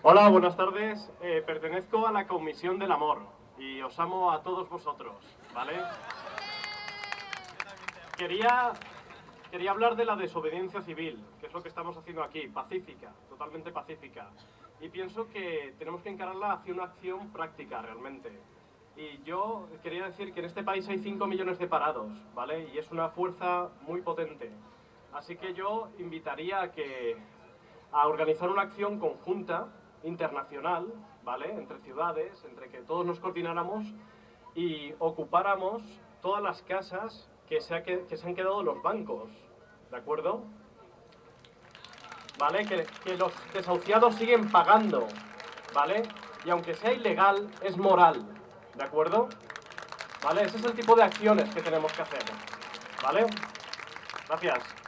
Hola, buenas tardes. Pertenezco a la Comisión del Amor y os amo a todos vosotros, ¿vale? Quería hablar de la desobediencia civil, que es lo que estamos haciendo aquí, pacífica, totalmente pacífica. Y pienso que tenemos que encararla hacia una acción práctica, realmente. Y yo quería decir que en este país hay 5 millones de parados, ¿vale? Y es una fuerza muy potente. Así que yo invitaría a organizar una acción conjunta, internacional, ¿vale? Entre ciudades, entre que todos nos coordináramos y ocupáramos todas las casas que se han quedado los bancos, ¿de acuerdo? ¿Vale? Que los desahuciados siguen pagando, ¿vale? Y aunque sea ilegal, es moral, ¿de acuerdo? ¿Vale? Ese es el tipo de acciones que tenemos que hacer, ¿vale? Gracias.